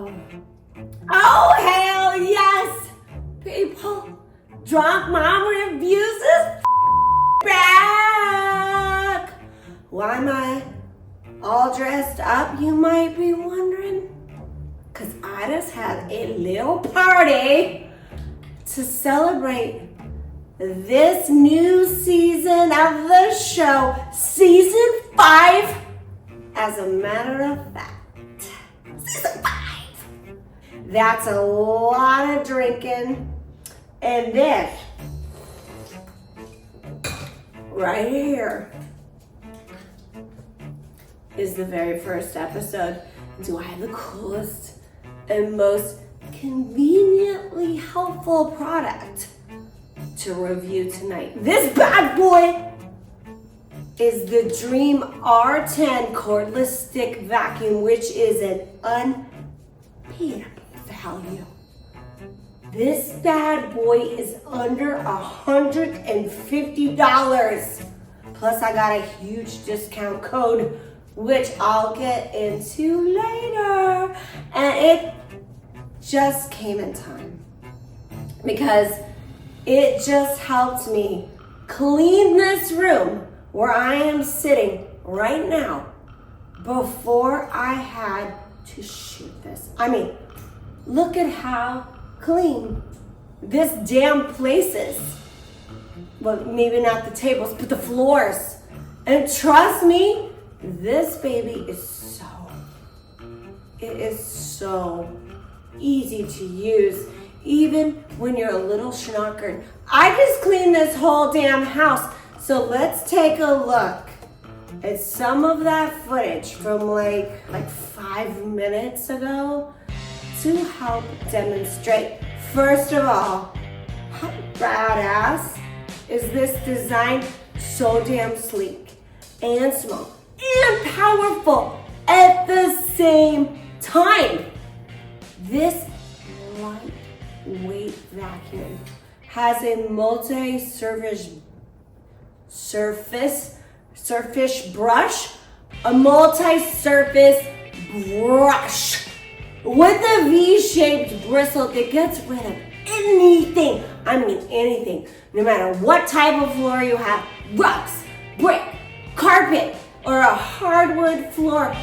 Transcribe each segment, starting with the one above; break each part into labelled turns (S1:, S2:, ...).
S1: Oh, hell yes! People, Drunk Mom Reviews is back! Why am I all dressed up, you might be wondering? Because I just had a little party to celebrate this new season of the show, season 5, as a matter of fact. Season 5! That's a lot of drinking. And this, right here, is the very first episode. Do I have the coolest and most conveniently helpful product to review tonight? This bad boy is the Dreame R10 cordless stick vacuum, which is an unbeatable value. This bad boy is under $150. Plus I got a huge discount code, which I'll get into later. And it just came in time because it just helped me clean this room where I am sitting right now before I had to shoot this. I mean, look at how clean this damn place is. Well, maybe not the tables, but the floors. And trust me, this baby is so easy to use, even when you're a little schnockered. I just cleaned this whole damn house. So let's take a look at some of that footage from like 5 minutes ago to help demonstrate. First of all, how badass is this design? So damn sleek and small and powerful at the same time. This lightweight vacuum has a multi-surface brush, a multi-surface brush with a V-shaped bristle that gets rid of anything, I mean anything, no matter what type of floor you have, rugs, brick, carpet, or a hardwood floor.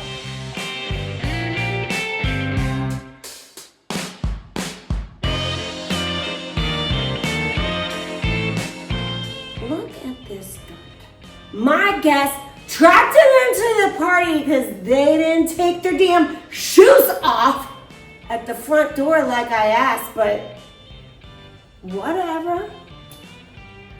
S1: Look at this dirt. My guests tracked him into the party because they didn't take their damn shoes off at the front door like I asked, but whatever.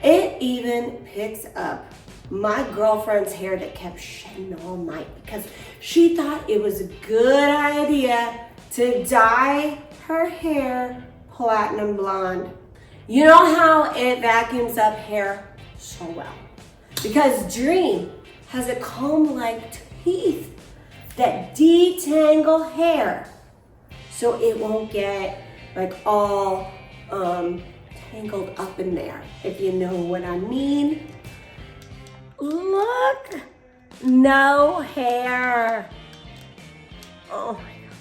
S1: It even picks up my girlfriend's hair that kept shedding all night because she thought it was a good idea to dye her hair platinum blonde. You know how it vacuums up hair so well? Because Dreame has a comb-like teeth that detangle hair so it won't get all tangled up in there, if you know what I mean. Look, no hair. Oh my God.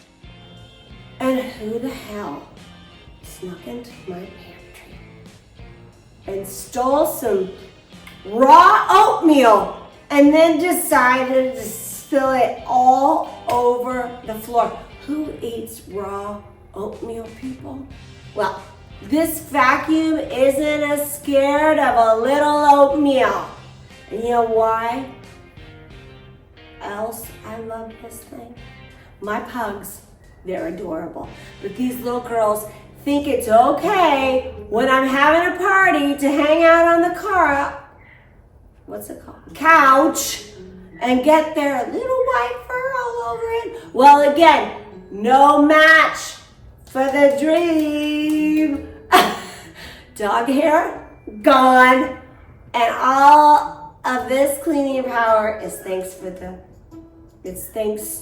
S1: And who the hell snuck into my pantry and stole some raw oatmeal and then decided to spill it all over the floor? Who eats raw oatmeal, people? Well, this vacuum isn't as scared of a little oatmeal. And you know why else I love this thing? My pugs, they're adorable. But these little girls think it's okay when I'm having a party to hang out on the couch, and get their little white fur all over it. Well, again, no match for the Dreame. Dog hair, gone. And all of this cleaning power is thanks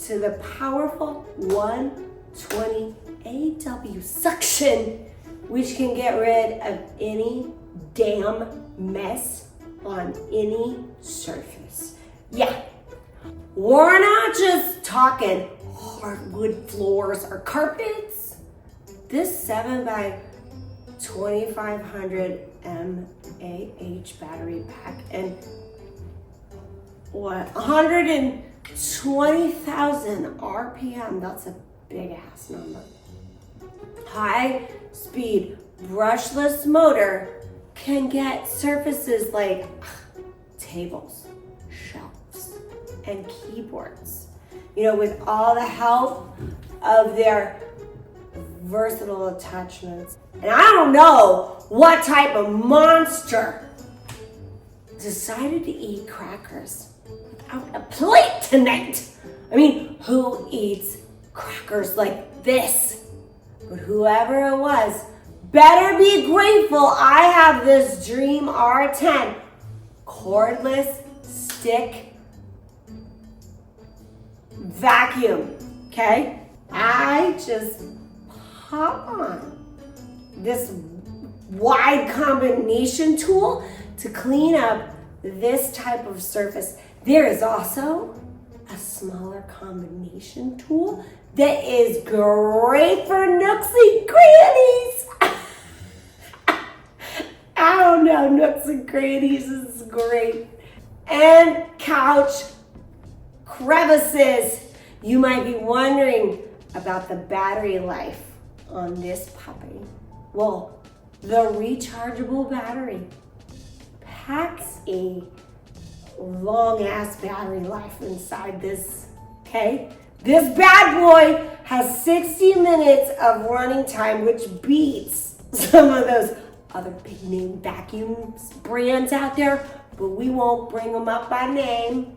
S1: to the powerful 120 AW suction, which can get rid of any damn mess on any surface. Yeah, we're not just talking hardwood floors or carpets. This 7 by 2500 mAh battery pack and what, 120,000 RPM, that's a big ass number. High speed brushless motor can get surfaces like tables, shelves, and keyboards, with all the help of their versatile attachments. And I don't know what type of monster decided to eat crackers without a plate tonight. I mean, who eats crackers like this? But whoever it was, better be grateful I have this Dreame R10 cordless stick vacuum, okay? I just pop on this wide combination tool to clean up this type of surface. There is also a smaller combination tool that is great for nooks and crannies. I don't know, nooks and crannies is great. And couch crevices. You might be wondering about the battery life on this puppy. Well, the rechargeable battery packs a long ass battery life inside this, okay? This bad boy has 60 minutes of running time, which beats some of those other big name vacuum brands out there, but we won't bring them up by name.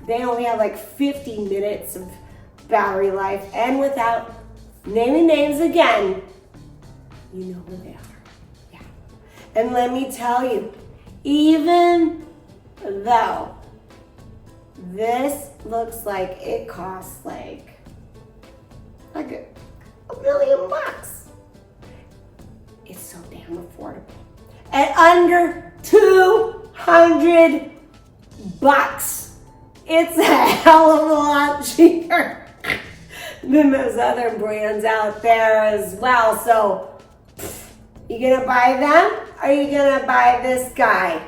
S1: They only have like 50 minutes of battery life, and without naming names again, you know who they are. Yeah. And let me tell you, even though this looks like it costs like $1 million, it's so damn affordable. At under $200, it's a hell of a lot cheaper than those other brands out there as well. So, you gonna buy them or are you gonna buy this guy?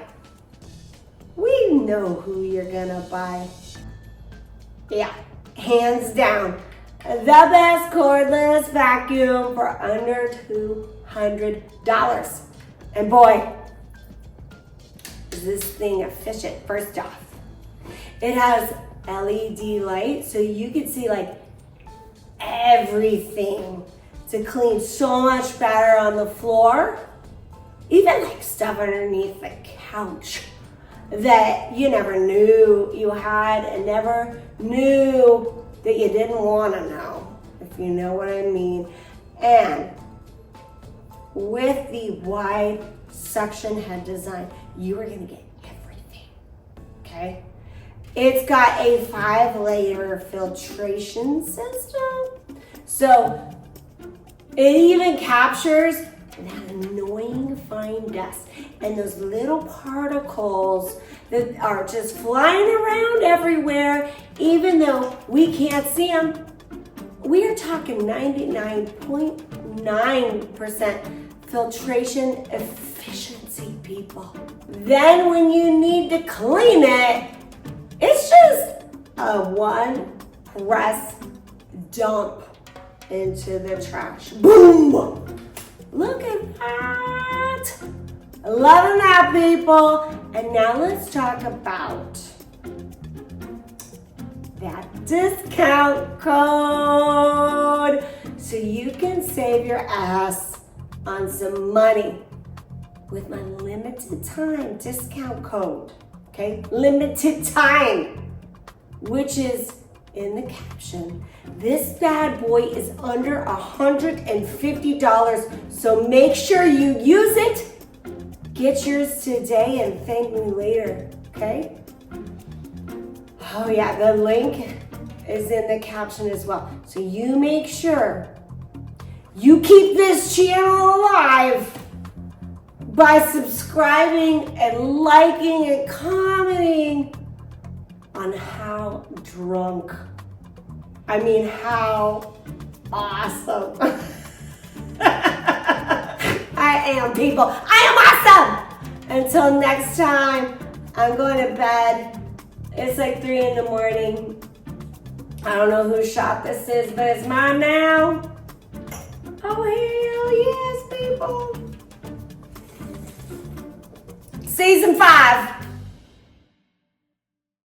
S1: We know who you're gonna buy. Yeah, hands down. The best cordless vacuum for under $200. And boy, is this thing efficient. First off, it has LED light so you can see like everything to clean so much better on the floor. Even like stuff underneath the couch that you never knew you had and never knew that you didn't want to know, if you know what I mean. And with the wide suction head design, you are going to get everything, okay? It's got a 5-layer filtration system. So it even captures that annoying fine dust and those little particles that are just flying around everywhere, even though we can't see them. We are talking 99.9% filtration efficiency, people. Then when you need to clean it, it's just a one press dump into the trash. Boom! Look at that! Loving that, people. And now let's talk about that discount code so you can save your ass on some money with my limited time discount code. Okay, limited time, which is in the caption. This bad boy is under $150, so make sure you use it. Get yours today and thank me later, okay? Oh yeah, the link is in the caption as well. So you make sure you keep this channel alive by subscribing and liking and commenting on how drunk I mean, how awesome. I am, people. I am awesome. Until next time, I'm going to bed. It's like 3 in the morning. I don't know whose shot this is, but it's mine now. Oh, hell yes, people. Season 5.